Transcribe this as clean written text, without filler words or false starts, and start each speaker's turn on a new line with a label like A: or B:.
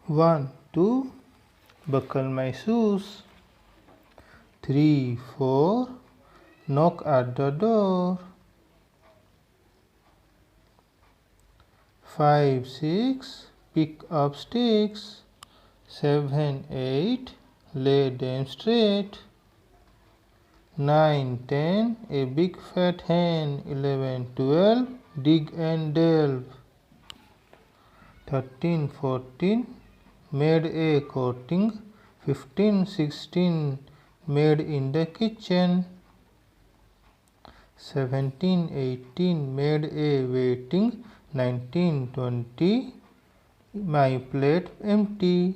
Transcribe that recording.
A: 1, 2, buckle my shoes. 3, 4, knock at the door. 5, 6, pick up sticks. 7, 8, lay them straight. 9, 10, a big fat hen. 11, 12, dig and delve. 13, 14, made a coating. 15, 16, made in the kitchen. 17, 18, made a waiting. 19, 20, my plate empty.